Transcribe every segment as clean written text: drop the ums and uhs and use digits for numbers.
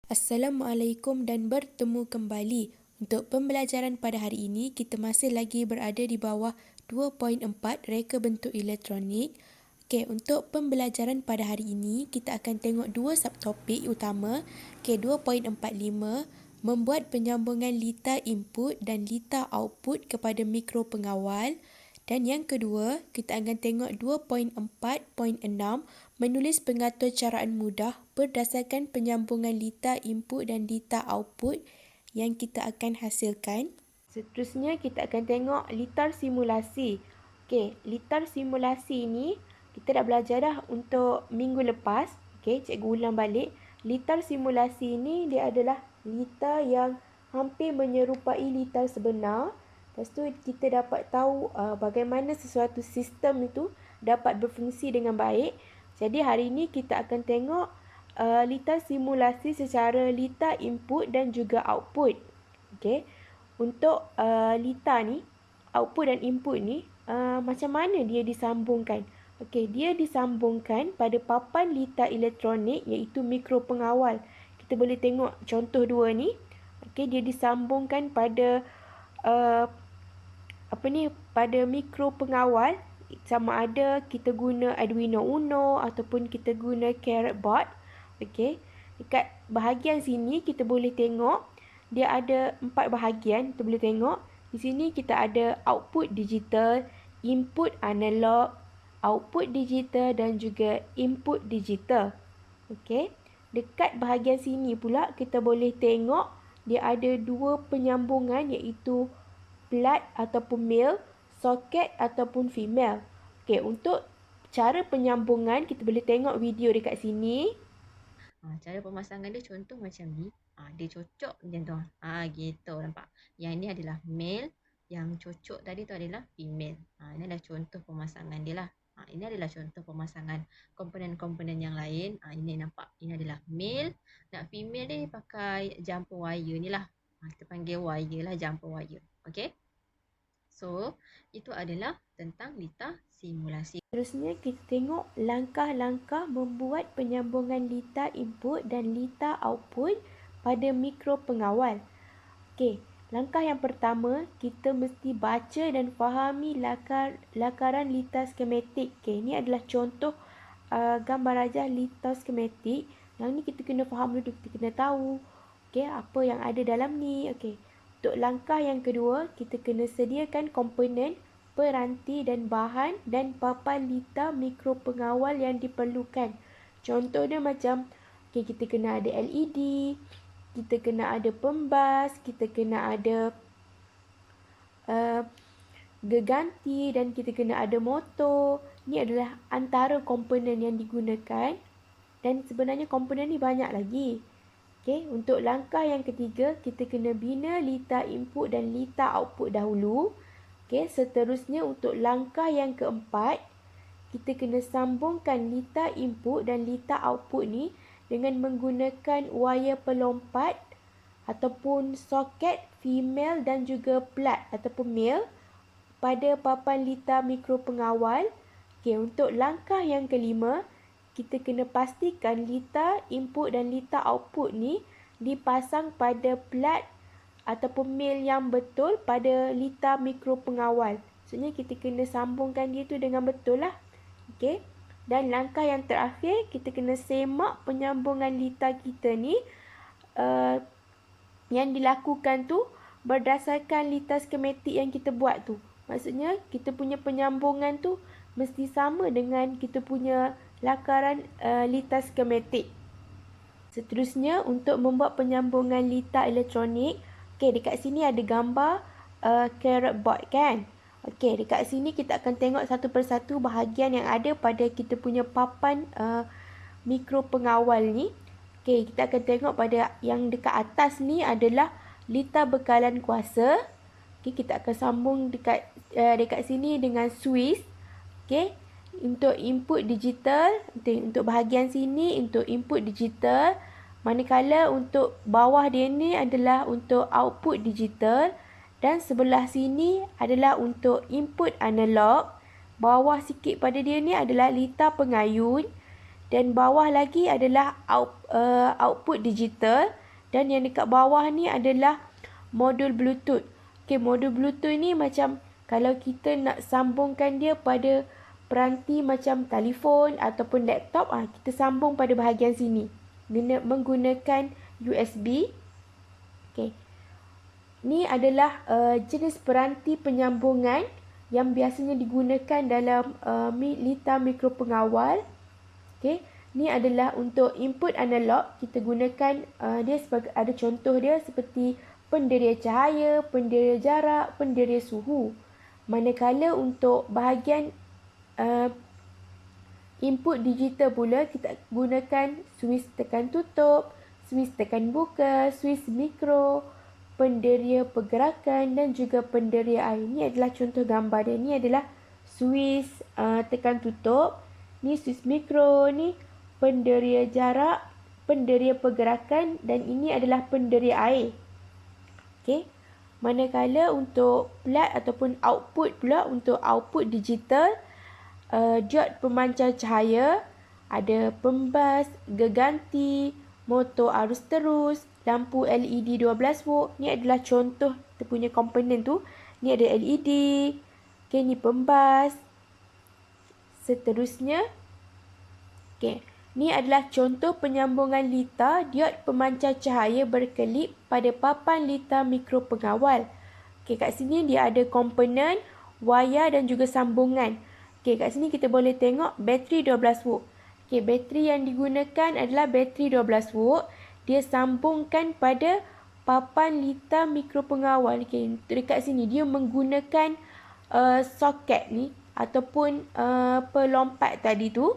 Assalamualaikum dan bertemu kembali. Untuk pembelajaran pada hari ini, kita masih lagi berada di bawah 2.4 reka bentuk elektronik. Okey, untuk pembelajaran pada hari ini, kita akan tengok dua subtopik utama. Okey, 2.45, membuat penyambungan litar input dan litar output kepada mikro pengawal. Dan yang kedua, kita akan tengok 2.4.6, menulis pengatur caraan mudah berdasarkan penyambungan litar input dan litar output yang kita akan hasilkan. Seterusnya, kita akan tengok litar simulasi. Okey, litar simulasi ni kita dah belajar dah untuk minggu lepas. Okey, cikgu ulang balik. Litar simulasi ni dia adalah litar yang hampir menyerupai litar sebenar. Lepas tu kita dapat tahu bagaimana sesuatu sistem itu dapat berfungsi dengan baik. Jadi hari ini kita akan tengok litar simulasi secara litar input dan juga output. Okey. Untuk litar ni, output dan input ni macam mana dia disambungkan? Okey, dia disambungkan pada papan litar elektronik iaitu mikro pengawal. Kita boleh tengok contoh dua ni. Okey, dia disambungkan pada pada mikro pengawal, sama ada kita guna Arduino Uno ataupun kita guna Carrot Board. Okey, dekat bahagian sini kita boleh tengok dia ada 4 bahagian. Kita boleh tengok di sini kita ada output digital, input analog, output digital dan juga input digital. Okey, dekat bahagian sini pula kita boleh tengok dia ada dua penyambungan iaitu plat ataupun male, soket ataupun female. Okey, untuk cara penyambungan kita boleh tengok video dekat sini. Cara pemasangan dia contoh macam ni. Dia cocok macam tu. Gitu nampak. Yang ni adalah male, yang cocok tadi tu adalah female. Ini adalah contoh pemasangan dia lah. Ini adalah contoh pemasangan komponen-komponen yang lain. Ini nampak. Ini adalah male. Nak female dia pakai jumper wire ni lah. Kita panggil wire lah, jumper wire. Okay. So, itu adalah tentang litar simulasi. Seterusnya kita tengok langkah-langkah membuat penyambungan litar input dan litar output pada mikro pengawal. Okey, langkah yang pertama kita mesti baca dan fahami lakaran litar skematik. Okey, ini adalah contoh gambar rajah litar skematik. Yang ni kita kena faham dulu, kita kena tahu okey apa yang ada dalam ni. Okey. Untuk langkah yang kedua, kita kena sediakan komponen, peranti dan bahan dan papan litar mikro pengawal yang diperlukan. Contoh dia macam kita kena ada LED, kita kena ada pembas, kita kena ada geganti dan kita kena ada motor. Ini adalah antara komponen yang digunakan dan sebenarnya komponen ni banyak lagi. Okey, untuk langkah yang ketiga, kita kena bina litar input dan litar output dahulu. Okey, seterusnya untuk langkah yang keempat, kita kena sambungkan litar input dan litar output ni dengan menggunakan wire pelompat ataupun soket female dan juga plat ataupun male pada papan litar mikro pengawal. Okey, untuk langkah yang kelima, kita kena pastikan litar input dan litar output ni dipasang pada plat ataupun male yang betul pada litar mikro pengawal. Maksudnya kita kena sambungkan dia tu dengan betul lah. Okey. Dan langkah yang terakhir, kita kena semak penyambungan litar kita ni yang dilakukan tu berdasarkan litar skematik yang kita buat tu. Maksudnya kita punya penyambungan tu mesti sama dengan kita punya lakaran litar skematik. Seterusnya untuk membuat penyambungan litar elektronik, okey, dekat sini ada gambar Carrot Board kan. Okey, dekat sini kita akan tengok satu persatu bahagian yang ada pada kita punya papan mikro pengawal ni. Okey, kita akan tengok pada yang dekat atas ni adalah litar bekalan kuasa. Okey, kita akan sambung dekat sini dengan switch. Okey, untuk input digital, untuk bahagian sini untuk input digital, manakala untuk bawah dia ni adalah untuk output digital dan sebelah sini adalah untuk input analog. Bawah sikit pada dia ni adalah litar pengayun Dan bawah lagi adalah output digital. Dan yang dekat bawah ni adalah modul Bluetooth. Okay, modul Bluetooth ni macam kalau kita nak sambungkan dia pada peranti macam telefon ataupun laptop, kita sambung pada bahagian sini menggunakan USB. Okay. Ni adalah jenis peranti penyambungan yang biasanya digunakan dalam lita mikropengawal. Okay. Ni adalah untuk input analog. Kita gunakan dia sebagai, ada contoh dia seperti penderia cahaya, penderia jarak, penderia suhu. Manakala untuk bahagian input digital pula, kita gunakan switch tekan tutup, switch tekan buka, switch mikro, penderia pergerakan dan juga penderia air. Ini adalah contoh gambar dia. Ini adalah switch tekan tutup. Ni switch mikro, ni penderia jarak, penderia pergerakan dan ini adalah penderia air. Okey. Manakala untuk plat ataupun output pula, untuk output digital, diod pemancar cahaya, ada pembas, geganti, motor arus terus, lampu LED 12 volt. Ni adalah contoh kita punya komponen tu. Ni ada LED. Okay, ni pembas. Seterusnya. Okay. Ni adalah contoh penyambungan lita diod pemancar cahaya berkelip pada papan lita mikropengawal. Okay, kat sini dia ada komponen, wayar dan juga sambungan. Okay, kat sini kita boleh tengok bateri 12 volt. Okay, bateri yang digunakan adalah bateri 12 volt. Dia sambungkan pada papan lita mikropengawal. Okay, dekat sini dia menggunakan soket ni ataupun pelompat tadi tu.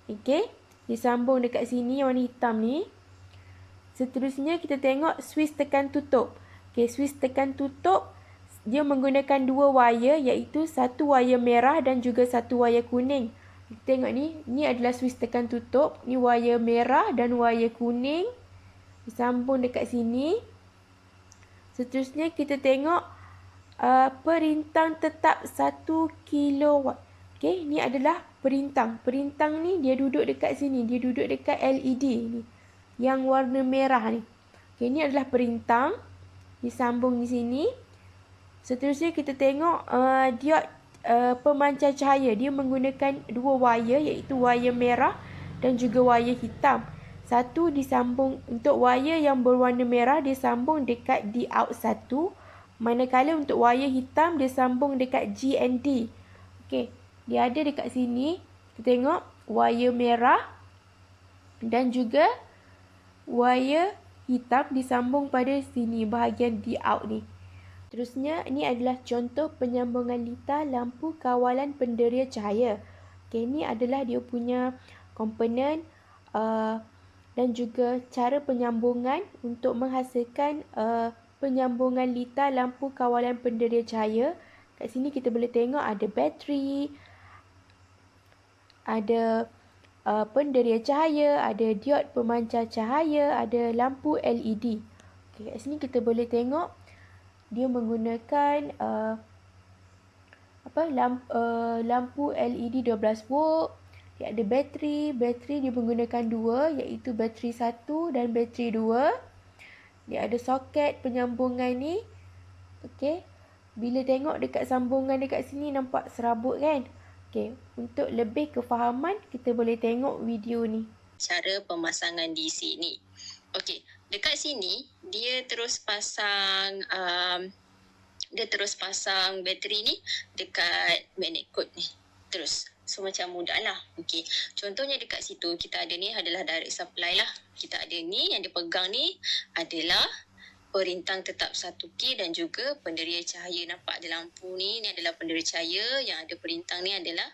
Okay, disambung dekat sini yang warna hitam ni. Seterusnya kita tengok switch tekan tutup. Okay, switch tekan tutup dia menggunakan dua wayar, iaitu satu wayar merah dan juga satu wayar kuning. Kita tengok ni adalah switch tekan tutup. Ni wayar merah dan wayar kuning. Disambung dekat sini. Seterusnya kita tengok perintang tetap 1 kW. Okay, ni adalah perintang. Perintang ni dia duduk dekat sini. Dia duduk dekat LED ni. Yang warna merah ni. Okay, ni adalah perintang. Disambung di sini. Seterusnya kita tengok diod pemancar cahaya. Dia menggunakan dua wayar, iaitu wayar merah dan juga wayar hitam. Satu disambung untuk wayar yang berwarna merah, dia sambung dekat D-out 1. Manakala untuk wayar hitam, dia sambung dekat GND. Okey, dia ada dekat sini. Kita tengok wayar merah dan juga wayar hitam disambung pada sini, bahagian D-out ni. Terusnya, ini adalah contoh penyambungan lita lampu kawalan penderia cahaya. Okey, ini adalah dia punya komponen dan juga cara penyambungan untuk menghasilkan penyambungan lita lampu kawalan penderia cahaya. Kat sini kita boleh tengok ada bateri, ada penderia cahaya, ada diod pemancar cahaya, ada lampu LED. Okay, kat sini kita boleh tengok dia menggunakan lampu LED 12 volt. Dia ada bateri. Bateri dia menggunakan dua, iaitu bateri 1 dan bateri 2. Dia ada soket penyambungan ni. Okey. Bila tengok dekat sambungan dekat sini nampak serabut kan? Okey, untuk lebih kefahaman kita boleh tengok video ni. Cara pemasangan DC ni. Okey, dekat sini dia terus pasang bateri ni dekat magnet cord ni. Terus. So macam mudah lah. Okey. Contohnya dekat situ kita ada ni adalah direct supply lah. Kita ada ni yang dipegang ni adalah perintang tetap 1K dan juga penderia cahaya. Nampak ada lampu ni. Ni adalah penderia cahaya. Yang ada perintang ni adalah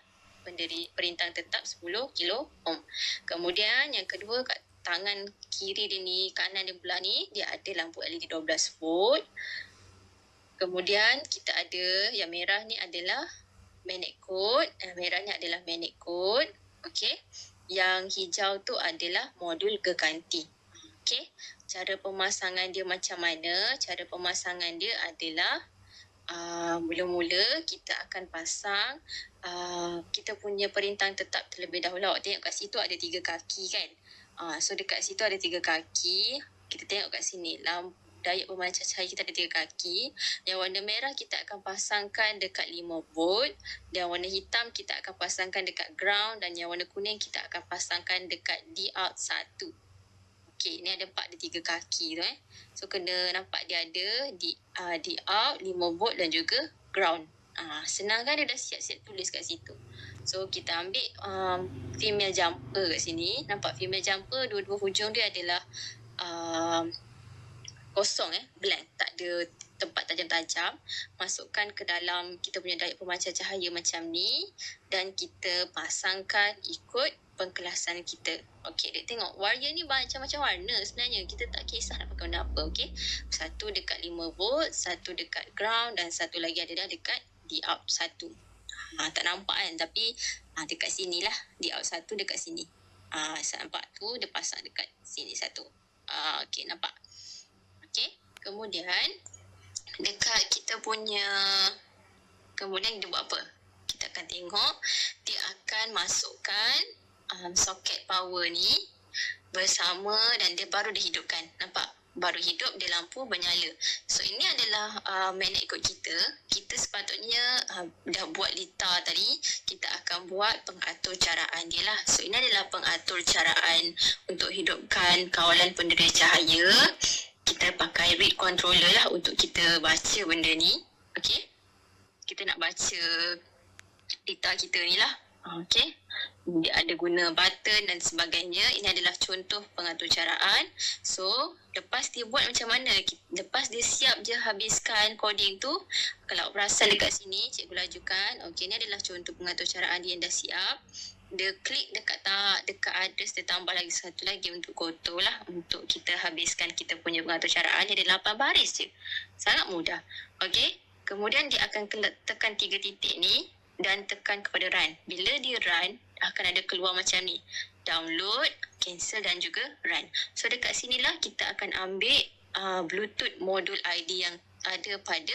perintang tetap 10 kilo ohm. Kemudian yang kedua kat tangan kiri dia ni, kanan dia belah ni, dia ada lampu LED 12 volt. Kemudian kita ada yang merah ni adalah magnet cord. Merah ni adalah magnet cord. Okey. Yang hijau tu adalah modul geganti. Okey. Cara pemasangan dia macam mana? Cara pemasangan dia adalah Mula-mula kita akan pasang kita punya perintah tetap terlebih dahulu. Awak tengok kat situ ada 3 kaki kan. So dekat situ ada 3 kaki. Kita tengok kat sini. Daya pemancar cahaya kita ada 3 kaki. Yang warna merah kita akan pasangkan dekat 5 volt. Dan warna hitam kita akan pasangkan dekat ground. Dan yang warna kuning kita akan pasangkan dekat D-out 1. Okey, ni ada 4, ada 3 kaki tu So kena nampak dia ada D-out, 5 volt dan juga ground. Senang kan, dia dah siap-siap tulis kat situ. So kita ambil female jumper kat sini. Nampak female jumper, dua-dua hujung dia adalah kosong blank, tak ada tempat tajam-tajam. Masukkan ke dalam kita punya daya pemancar cahaya macam ni dan kita pasangkan ikut pengkelasan kita. Okey, dek tengok wire ni macam-macam warna sebenarnya. Kita tak kisah nak pakai warna apa, okey. Satu dekat 5 volt, satu dekat ground dan satu lagi ada dekat D-out 1. Tak nampak kan, tapi dekat sinilah D-out 1 dekat sini. Nampak tu dia pasang dekat sini satu. Okey, nampak. Okey, kemudian dekat kita punya, kemudian dia buat apa? Kita akan tengok dia akan masukkan soket power ni bersama dan dia baru dihidupkan. Nampak? Baru hidup, dia lampu bernyala. So ini adalah magnet kod kita. Kita sepatutnya dah buat litar tadi, kita akan buat pengatur caraan dia lah. So ini adalah pengatur caraan untuk hidupkan kawalan penderai cahaya. Kita pakai read controller lah untuk kita baca benda ni. Okay, kita nak baca litar kita ni lah. Okay, dia ada guna button dan sebagainya. Ini adalah contoh pengatur caraan. So lepas dia buat macam mana, lepas dia siap je habiskan coding tu, kalau perasan dekat sini cikgu lajukan. Okay, ni adalah contoh pengatur caraan dia yang dah siap. Dia klik dekat address, dia tambah lagi satu lagi untuk kotor lah, untuk kita habiskan kita punya pengatur caraan. Dia ada 8 baris je, sangat mudah. Okay, kemudian dia akan tekan 3 titik ni dan tekan kepada run. Bila dia run, akan ada keluar macam ni, download, cancel dan juga run. So dekat sinilah kita akan ambil Bluetooth modul ID yang ada pada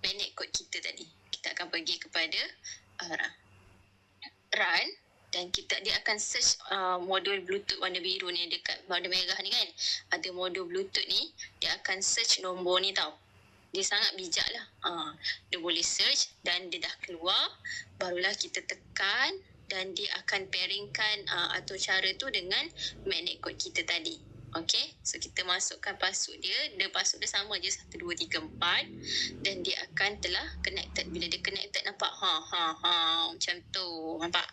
magnet kod kita tadi. Kita akan pergi kepada run dan dia akan search modul Bluetooth warna biru ni, dekat warna merah ni kan, ada modul Bluetooth ni. Dia akan search nombor ni tau. Dia sangat bijak lah. Dia boleh search dan dia dah keluar. Barulah kita tekan dan dia akan pairingkan atau cara tu dengan magnet code kita tadi. Okay, so kita masukkan password dia. Password dia sama je, 1, 2, 3, 4. Dan dia akan telah connected. Bila dia connected, nampak macam tu. Nampak?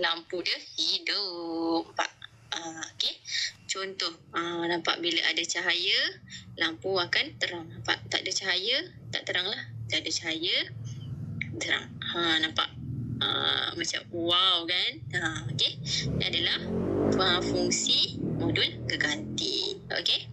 Lampu dia hidup. Nampak? Okay, contoh nampak bila ada cahaya, lampu akan terang. Nampak? Tak ada cahaya, tak terang lah. Tak ada cahaya, terang. Nampak? Macam wow kan. Okay, ini adalah fungsi modul keganti. Okay.